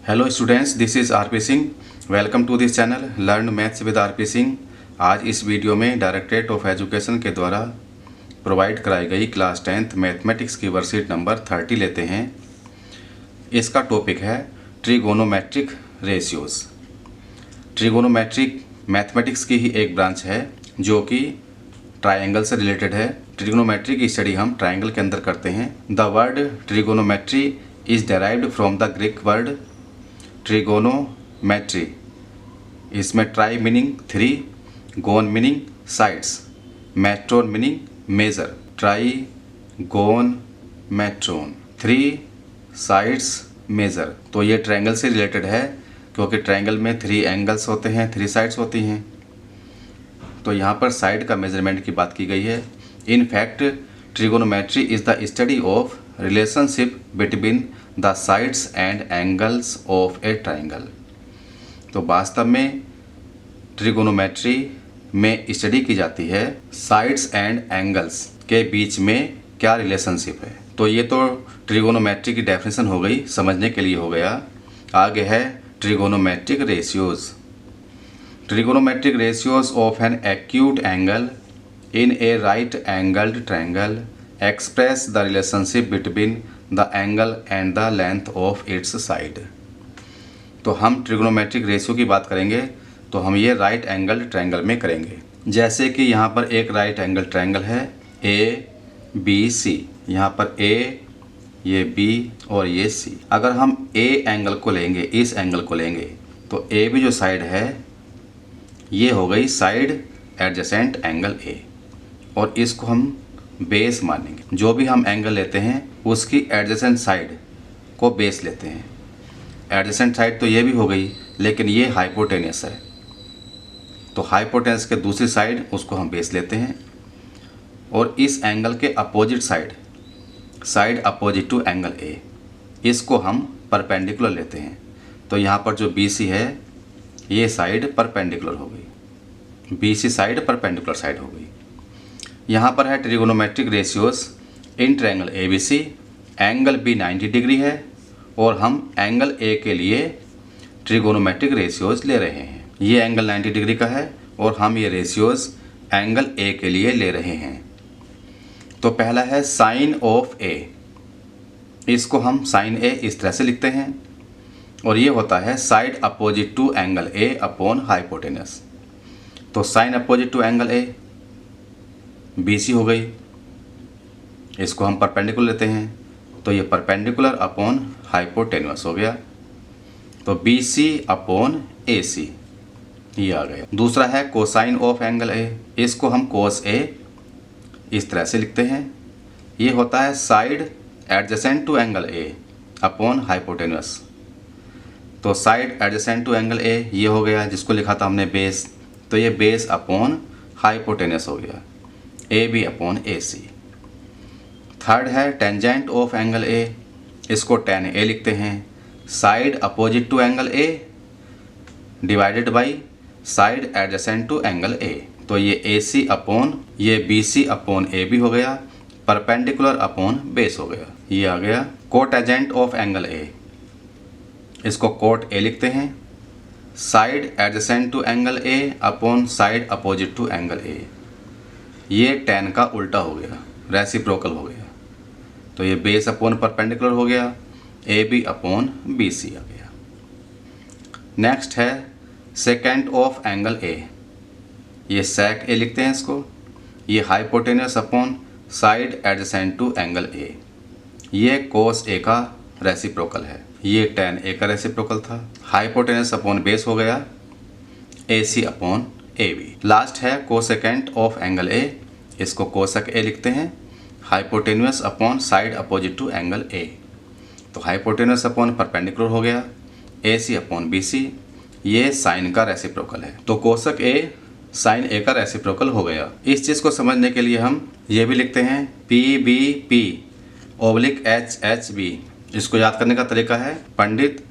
Hello students, this is RP Singh. Welcome to this channel learn maths with RP Singh. आज इस video में directorate of education के द्वारा प्रोवाइड कराई गई क्लास 10th मैथमेटिक्स की वर्कशीट नंबर 30 लेते हैं। इसका टॉपिक है ट्रिगोनोमेट्रिक रेशियोज। ट्रिगोनोमेट्रिक मैथमेटिक्स की ही एक ब्रांच है जो कि ट्रायंगल से रिलेटेड है। ट्रिगोनोमेट्री की स्टडी हम ट्रायंगल के अंदर करते हैं। The word trigonometry is derived from the Greek word trigonometry. इसमें tri meaning 3, gon meaning sides, metron meaning measure. Tri gon metron, 3 sides measure. तो ये ट्रायंगल से रिलेटेड है क्योंकि ट्रायंगल में 3 एंगल्स होते हैं, 3 साइड्स होती हैं। तो यहाँ पर साइड का मेजरमेंट की बात की गई है। In fact trigonometry is the study of relationship between the sides and angles of A triangle. तो वास्तव में ट्रिगोनोमेट्री में स्टडी की जाती है साइड्स एंड एंगल्स के बीच में क्या रिलेशनशिप है। तो ये तो ट्रिगोनोमेट्री की डेफिनेशन हो गई, समझने के लिए हो गया। आगे है trigonometric ratios. Trigonometric ratios of an acute angle in a right angled triangle express the relationship between the angle and the length of its side। तो हम ट्रिगोनोमेट्रिक रेशियो की बात करेंगे तो हम ये राइट एंगल्ड ट्रायंगल में करेंगे। जैसे कि यहाँ पर एक राइट एंगल ट्रायंगल है ABC, यहाँ पर A, ये B और ये C। अगर हम A एंगल को लेंगे, इस एंगल को लेंगे, तो A भी जो साइड है ये हो गई साइड एडजेसेंट एंगल A, और इसको हम बेस मानेंगे। जो भी हम एंगल लेते हैं उसकी एडजेसेंट साइड को बेस लेते हैं। एडजेसेंट साइड तो ये भी हो गई, लेकिन ये हाइपोटेनस है, तो हाइपोटेनस के दूसरी साइड उसको हम बेस लेते हैं। और इस एंगल के opposite side opposite to angle A, इसको हम परपेंडिकुलर लेते हैं। तो यहाँ पर जो BC है ये साइड परपेंडिकुलर हो गई, BC साइड परपेंडिकुलर साइड हो गई। यहाँ पर है ट्रिगोनोमेट्रिक रेशियोज इन triangle ABC। Angle B 90 degree है और हम एंगल A के लिए ट्रिगोनोमेट्रिक रेशियोज ले रहे हैं। ये एंगल 90 डिग्री का है और हम ये रेशियोज एंगल A के लिए ले रहे हैं। तो पहला है साइन ऑफ A। इसको हम साइन A इस तरह से लिखते हैं और ये होता है side opposite to angle A upon hypotenuse. तो sine opposite to angle A BC हो गई, इसको हम परपेंडिकुलर लेते हैं, तो ये परपेंडिकुलर अपॉन हाइपोटेनस हो गया। तो BC अपॉन AC ये आ गया। दूसरा है कोसाइन ऑफ एंगल A। इसको हम कोस A इस तरह से लिखते हैं, ये होता है side adjacent to angle A upon hypotenuse. तो side adjacent to angle A ये हो गया, जिसको लिखा था हमने बेस, तो ये बेस अपॉन हाइपोटेनस हो गया, AB अपॉन AC। थर्ड है टेंजेंट ऑफ एंगल A। इसको tan A लिखते हैं, side opposite to angle A divided by side adjacent to angle A। तो ये AC अपॉन ये BC अपॉन AB हो गया, परपेंडिकुलर अपॉन बेस हो गया, ये आ गया। कोटेंजेंट ऑफ एंगल A, इसको कोट A लिखते हैं, side adjacent to angle A upon side opposite to angle A। ये tan का उल्टा हो गया, रेसिप्रोकल हो गया, तो ये बेस अपॉन परपेंडिकुलर हो गया, AB अपॉन BC आ गया। नेक्स्ट है सेकेंड ऑफ एंगल A। ये सेक A लिखते हैं इसको, ये hypotenuse upon side adjacent to angle A। ये कोस A का रेसिप्रोकल है, ये tan A का रेसिप्रोकल था। हाइपोटेनस अपॉन बेस हो गया, AC अपॉन AB। लास्ट है कोसेकेंट ऑफ एंगल A। इसको कोसेक A लिखते हैं, hypotenuse upon side opposite to angle A। तो हाइपोटेनस अपॉन परपेंडिकुलर हो गया, AC अपॉन BC, ये साइन का रेसिप्रोकल है। तो कोसेक A साइन A का रेसिप्रोकल हो गया। इस चीज़ को समझने के लिए हम ये भी लिखते हैं PBP ओब्लिक HHB। इसको याद करने का तरीका है पंडित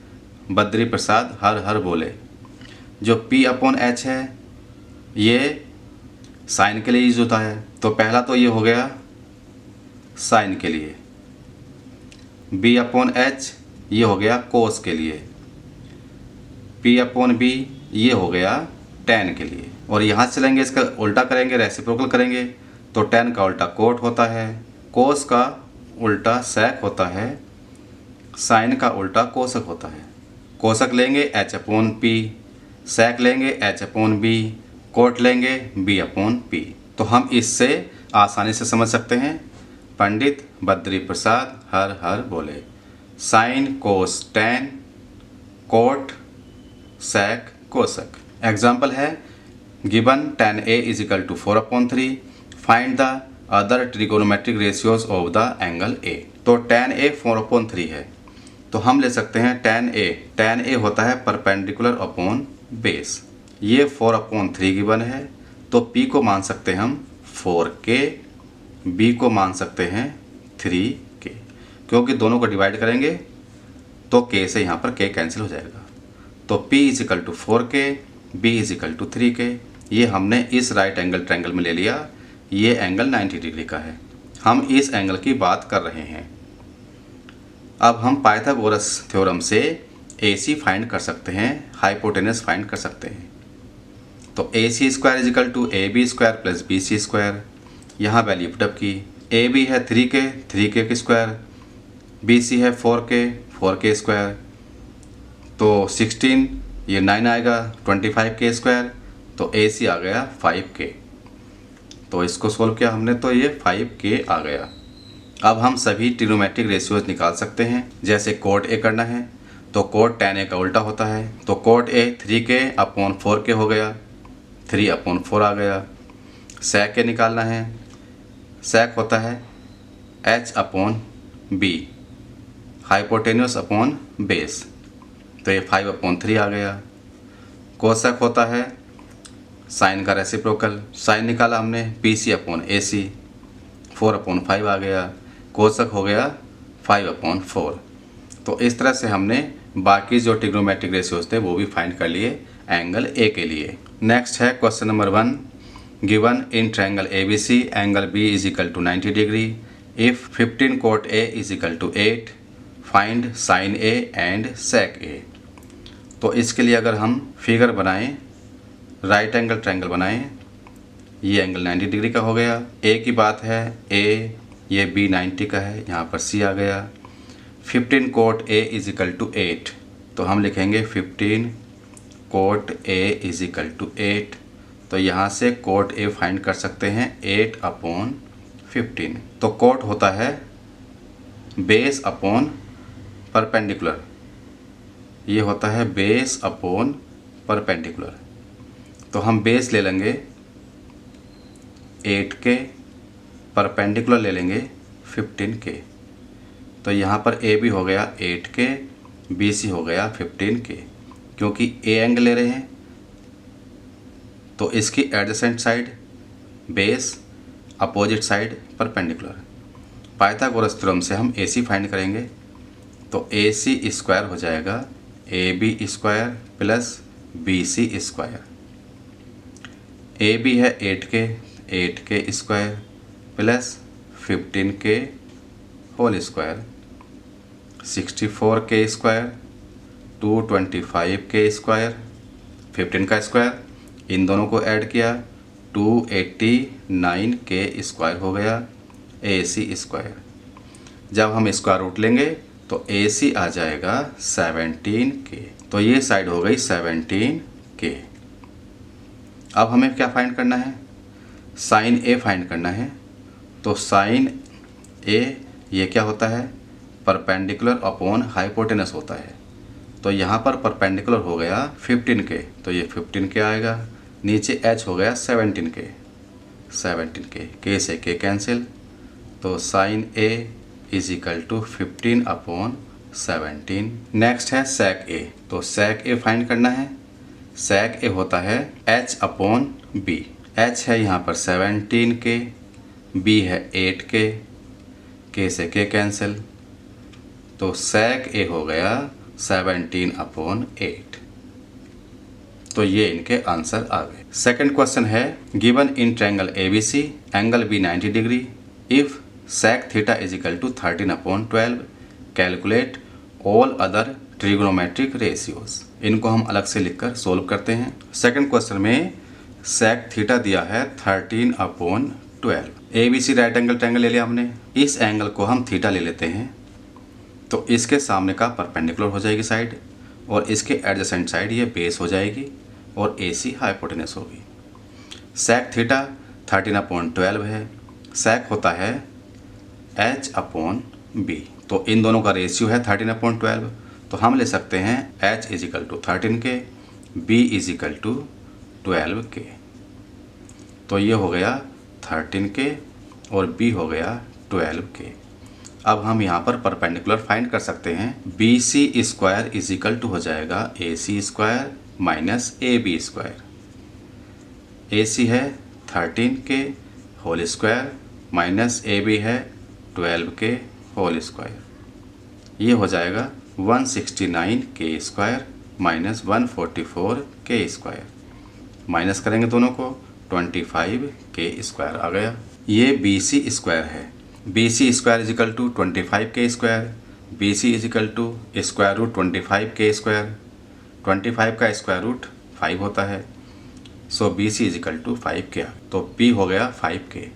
बद्री प्रसाद हर हर बोले। जो P अपॉन H है ये साइन के लिए यूज होता है, तो पहला तो ये हो गया साइन के लिए, B अपॉन H ये हो गया कोस के लिए, P अपॉन B ये हो गया tan के लिए। और यहाँ से चलेंगे इसका उल्टा करेंगे, रेसिप्रोकल करेंगे तो tan का उल्टा कोट होता है, cos का उल्टा sec होता है, sin का उल्टा कोसक होता है। कोसक लेंगे h अपॉन P, sec लेंगे h अपॉन B, कोट लेंगे B अपॉन P। तो हम इससे आसानी से समझ सकते हैं। पंडित बद्री प्रसाद हर हर बोले। Sine cos tan, cot sec cosec. Example है given tan A is equal to 4/3, find the other trigonometric ratios of the angle A। तो tan A 4/3 है तो हम ले सकते हैं tan A होता है परपेंडिकुलर अपॉन बेस। ये 4/3 गिवन है तो P को मान सकते हैं हम 4K, B को मान सकते हैं 3K, क्योंकि दोनों को डिवाइड करेंगे तो K से यहाँ पर K कैंसिल हो जाएगा। तो P is equal to 4K, B is equal to 3K। ये हमने इस राइट एंगल ट्रायंगल में ले लिया। ये एंगल 90 डिग्री का है। हम इस एंगल की बात कर रहे हैं। अब हम पाइथागोरस थ्योरम से AC फाइंड कर सकते हैं, हाइपोटेनस फाइंड कर सकते हैं। तो AC square is equal to AB square plus BC square. यहाँ वैल्यू पुटअप की। AB है 3K के स्क्वायर, BC है 4K स्क्वायर, तो 16 ये 9 आएगा, 25K स्क्वायर, तो AC आ गया 5K। तो इसको सोल्व किया हमने तो ये 5K आ गया। अब हम सभी ट्रिग्नोमेट्रिक रेशियोज निकाल सकते हैं। जैसे कोट A करना है तो कोट tan A का उल्टा होता है, तो coat A 3K upon 4K हो गया, 3/4 आ गया। sec A निकालना है, sec होता है h upon B, hypotenuse upon base, तो ये 5/3 आ गया। कोसक होता है साइन का रेसिप्रोकल, साइन निकाला हमने PC अपॉन AC, 4/5 आ गया। कोसक हो गया 5/4। तो इस तरह से हमने बाकी जो ट्रिग्नोमेट्रिक रेशियोज थे वो भी फाइंड कर लिए एंगल A के लिए। नेक्स्ट है question number 1, given in triangle ABC angle B is equal to 90 degree, if 15 cot A is equal to 8, find sine A and sec A। तो इसके लिए अगर हम फिगर बनाएं, राइट एंगल ट्रायंगल बनाएं, ये एंगल 90 डिग्री का हो गया। A की बात है A, ये B 90 का है, यहाँ पर C आ गया। 15 cot A is equal to 8, तो हम लिखेंगे 15 cot A is equal to 8। तो यहाँ से कोट A फाइंड कर सकते हैं 8/15। तो कोट होता है बेस अपॉन परपेंडिकुलर, ये होता है बेस अपॉन परपेंडिकुलर। तो हम बेस ले लेंगे 8K, परपेंडिकुलर ले लेंगे 15K। तो यहाँ पर A भी हो गया 8K, BC हो गया 15K। क्योंकि A एंगल ले रहे हैं तो इसकी adjacent side base, opposite side perpendicular. Pythagoras theorem से हम AC फाइंड करेंगे तो AC स्क्वायर हो जाएगा AB square plus BC square. AB है 8K square plus 15K whole square, 64K square, 225K square, 15 का स्क्वायर, इन दोनों को ऐड किया 289K स्क्वायर हो गया AC स्क्वायर। जब हम स्क्वायर रूट लेंगे तो AC आ जाएगा 17K। तो ये साइड हो गई 17K। अब हमें क्या फाइंड करना है, साइन A फाइंड करना है। तो साइन A ये क्या होता है, परपेंडिकुलर अपॉन हाइपोटेनस होता है। तो यहाँ पर परपेंडिकुलर हो गया 15K, तो ये 15K आएगा। नीचे h हो गया 17K, K से K कैंसिल, तो sine A is equal to 15/17। Next है sec A। तो sec A फाइंड करना है। sec A होता है h/B। h है यहाँ पर 17K, B है 8K, K से K कैंसिल, तो sec A हो गया 17/8। तो ये इनके आंसर आ गए। सेकंड क्वेश्चन है given in triangle ABC angle B 90 degree, if sec theta is equal to 13/12, calculate all other trigonometric ratios. इनको हम अलग से लिखकर सोल्व करते हैं। सेकंड क्वेश्चन में सेक थीटा दिया है 13/12। ABC राइट एंगल ट्रायंगल ले लिया हमने। इस एंगल को हम थीटा ले लेते हैं तो इसके सामने का परपेंडिकुलर हो जाएगी साइड और इसके एडजेसेंट साइड ये बेस हो जाएगी और AC हाइपोटेनस होगी। सेक थीटा 13/12 है। सेक होता है H/B, तो इन दोनों का रेशियो है 13/12, तो हम ले सकते हैं H = 13K, B = 12K। तो ये हो गया 13K और B हो गया 12K। अब हम यहाँ पर परपेंडिकुलर फाइंड कर सकते हैं। BC² हो जाएगा AC² माइनस AB²। AC है 13K whole square minus AB है 12K होल स्क्वायर। ये हो जाएगा 169K² माइनस 144K²। माइनस करेंगे दोनों को 25K² आ गया। ये BC² है। BC² = 25K²। BC = √25K²। 25 का स्क्वायर रूट 5 होता है, सो BC = 5K। तो P हो गया 5K।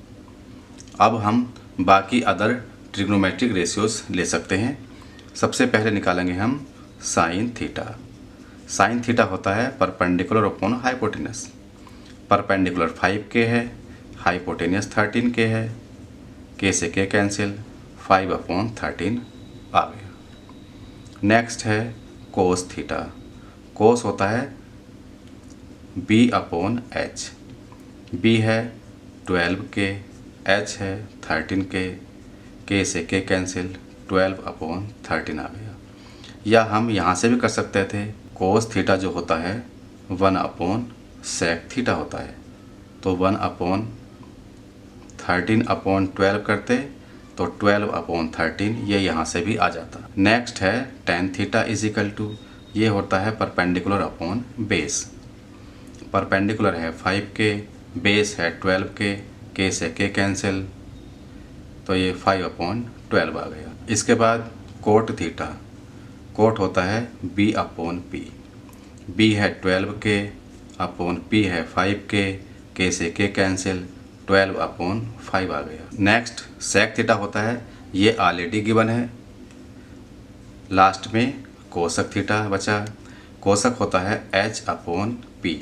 अब हम बाकी अदर ट्रिग्नोमेट्रिक रेशियोज ले सकते हैं। सबसे पहले निकालेंगे हम साइन थीटा। साइन थीटा होता है perpendicular upon hypotenuse. Perpendicular 5K है, हाइपोटेनस 13K है, K से K कैंसिल, 5/13 आ गया। नेक्स्ट है कोस थीटा। कोस होता है B/H। B है 12K, H है 13K, K से K कैंसिल, 12/13 आ गया। या हम यहाँ से भी कर सकते थे। कोस थीटा जो होता है 1/sec थीटा होता है, तो 1/13/12 करते तो 12/13 ये यहाँ से भी आ जाता। नेक्स्ट है tan थीटा = ये होता है परपेंडिकुलर अपॉन बेस। परपेंडिकुलर है 5K, बेस है 12K, K से K कैंसिल, तो ये 5/12 आ गया। इसके बाद कोट थीटा। कोट होता है B/P। B है 12K अपॉन P है 5K, K से K कैंसिल, 12/5 आ गया। नेक्स्ट सेक थीटा होता है, ये ऑलरेडी गिवन है। लास्ट में कोसक थीटा बचा। कोसक होता है H/P।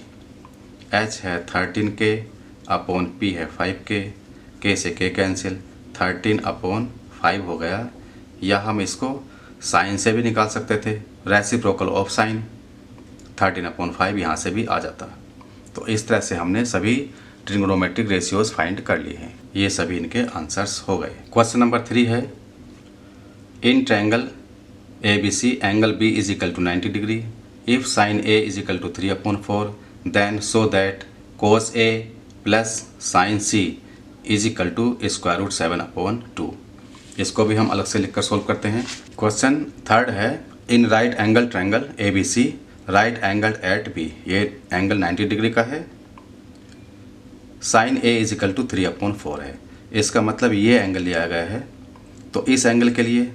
H है 13K अपॉन P है 5K, K से K कैंसिल, 13/5 हो गया। या हम इसको साइन से भी निकाल सकते थे, रेसिप्रोकल ऑफ साइन, 13/5 यहाँ से भी आ जाता। तो इस तरह से हमने सभी ट्रिग्नोमेट्रिक रेशियोज फाइंड कर लिए हैं। ये सभी इनके आंसर्स हो गए। क्वेश्चन नंबर 3 है, in triangle ABC angle B = 90 degree. If sine A = 3/4 then show that cos A plus sine C = √7/2। इसको भी हम अलग से लिखकर सोल्व करते हैं। क्वेश्चन थर्ड है, in right angle triangle ABC right angle at B। ये एंगल 90 डिग्री का है। साइन A = 3/4 है। इसका मतलब ये एंगल लिया गया है। तो इस एंगल के लिए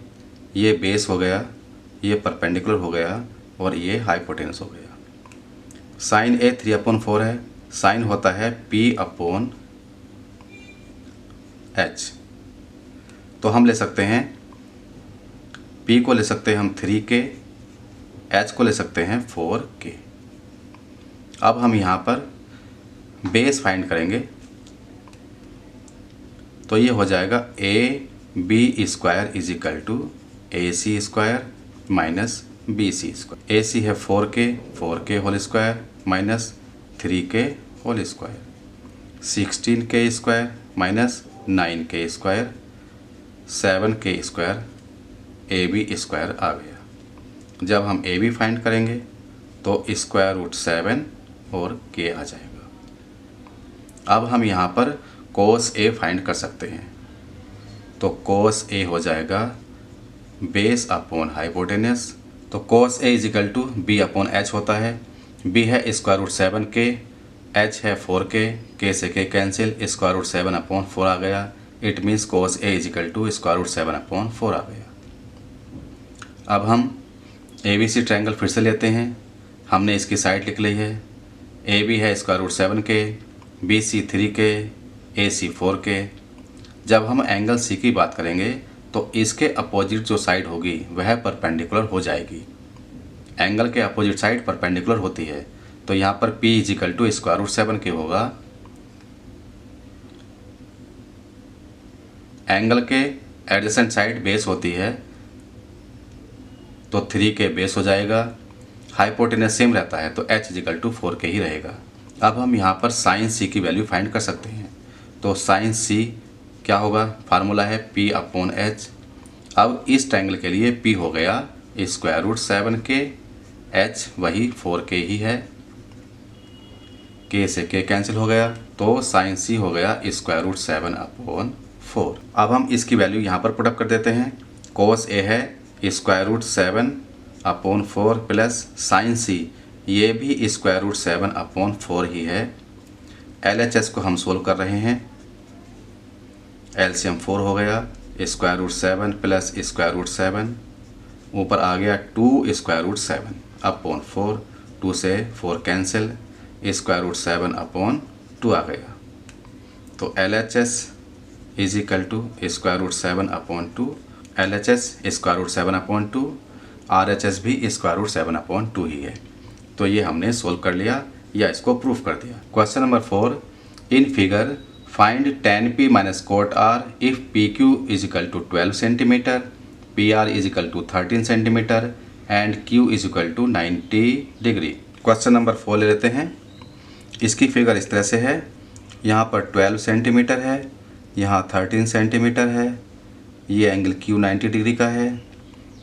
ये बेस हो गया, ये परपेंडिकुलर हो गया और ये हाइपोटेनस हो गया। साइन A 3/4 है। साइन होता है P/H। तो हम ले सकते हैं P को ले सकते हैं हम 3K, H को ले सकते हैं 4K। अब हम यहाँ पर बेस फाइंड करेंगे, तो ये हो जाएगा AB² = AC² minus BC²। AC है 4K whole square minus 3K whole square, 16K² minus 9K², 7K² AB² आ गया। जब हम AB फाइंड करेंगे तो √7 और K आ जाएगा। अब हम यहाँ पर cos A फाइंड कर सकते हैं, तो cos A हो जाएगा बेस अपॉन हाइपोटेनस। तो cos A = B/H होता है। B है √7K, H है 4K, K से K कैंसिल, √7/4 आ गया। इट मीन्स cos A = √7/4 आ गया। अब हम ABC ट्रायंगल फिर से लेते हैं। हमने इसकी साइड लिख ली है। AB है √7 के, BC 3 के, AC 4 के। जब हम एंगल C की बात करेंगे तो इसके अपोजिट जो साइड होगी वह परपेंडिकुलर हो जाएगी। एंगल के अपोजिट साइड परपेंडिकुलर होती है, तो यहाँ पर P √7 के होगा। एंगल के एडजेसेंट साइड बेस होती है, तो 3 के बेस हो जाएगा। हाइपोटेनस सेम रहता है, तो H = 4 के ही रहेगा। अब हम यहाँ पर साइन C की वैल्यू फाइंड कर सकते हैं। तो साइन C क्या होगा, फार्मूला है P/H। अब इस ट्रायंगल के लिए P हो गया √7 के, H वही 4 के ही है, K से K कैंसिल हो गया, तो साइन C हो गया √7/4। अब हम इसकी वैल्यू यहाँ पर पुटअप कर देते हैं। cos A है √7/4 प्लस साइन C ये भी √7/4 ही है। LHS को हम सोल्व कर रहे हैं। LCM 4 हो गया, √7 प्लस √7, ऊपर आ गया 2√7/4, 2 से 4 कैंसिल, √7/2 आ गया। तो LHS √7/2, LHS √7/2, RHS भी √7/2 ही है। तो ये हमने सोल्व कर लिया या इसको प्रूफ कर दिया। Question number 4, in figure find tan P - cot R if PQ = 12 centimetre, PR = 13 centimetre and Q = 90 degree. Question number 4 ले लेते हैं। इसकी फिगर इस तरह से है, यहाँ पर 12 सेंटीमीटर है, यहाँ 13 सेंटीमीटर है, ये एंगल Q 90 डिग्री का है,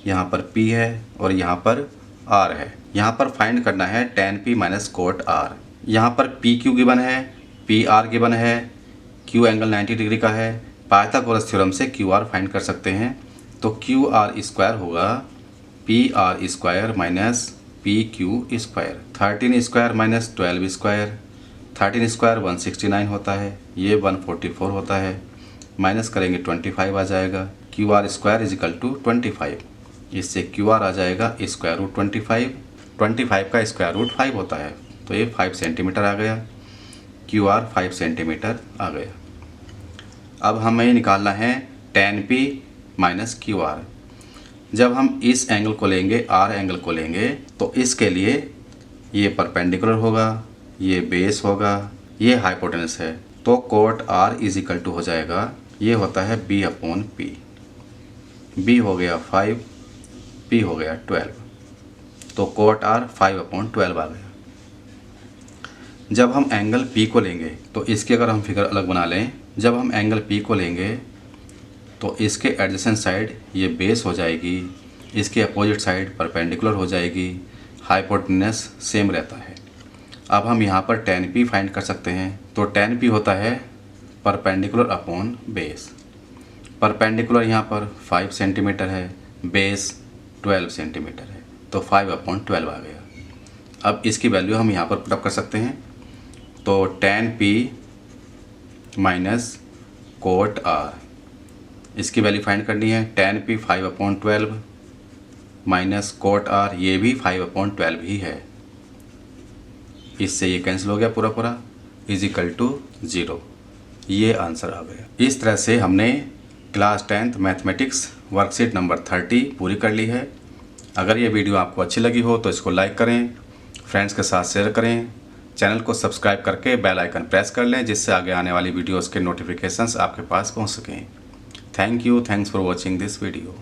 यहाँ पर P है और यहाँ पर R है। यहाँ पर फाइंड करना है tan P - cot R। यहाँ पर PQ गिवन है, PR गिवन है, Q एंगल 90 डिग्री का है। पाइथागोरस थ्योरम से QR फाइंड कर सकते हैं। तो QR² होगा PR² माइनस PQ²। 13² माइनस 12², 13² 169 होता है, ये 144 होता है, माइनस करेंगे 25 आ जाएगा। QR² = 25, इससे QR आ जाएगा √25, 25 का √5 होता है, तो ये 5 सेंटीमीटर आ गया। QR 5 सेंटीमीटर आ गया। अब हमें निकालना है tan P - QR। जब हम इस एंगल को लेंगे, R एंगल को लेंगे, तो इसके लिए ये परपेंडिकुलर होगा, ये बेस होगा, ये हाइपोटेनस है, तो cot R = हो जाएगा, ये होता है B/P। B हो गया 5, P हो गया 12, तो cot R 5/12 आ गया। जब हम एंगल P को लेंगे तो इसकी अगर हम फिगर अलग बना लें, जब हम एंगल P को लेंगे तो इसके एडजेसेंट साइड ये बेस हो जाएगी, इसके अपोजिट साइड परपेंडिकुलर हो जाएगी, हाइपोटेनस सेम रहता है। अब हम यहाँ पर tan P फाइंड कर सकते हैं। तो tan P होता है परपेंडिकुलर अपॉन बेस। परपेंडिकुलर यहाँ पर 5 सेंटीमीटर है, बेस 12 सेंटीमीटर है, तो 5/12 आ गया। अब इसकी वैल्यू हम यहाँ पर पुटअप कर सकते हैं। तो tan P - cot R, इसकी वैल्यू फाइंड करनी है। tan P 5/12 minus cot R, ये भी 5/12 ही है, इससे ये कैंसिल हो गया पूरा पूरा, =0। ये आंसर आ गया। इस तरह से हमने class 10th mathematics worksheet number 30 पूरी कर ली है। अगर ये वीडियो आपको अच्छी लगी हो तो इसको लाइक करें, फ्रेंड्स के साथ शेयर करें, चैनल को सब्सक्राइब करके बेल आइकन प्रेस कर लें, जिससे आगे आने वाली वीडियोस के नोटिफिकेशंस आपके पास पहुंच सकें। Thank you, thanks for watching this video.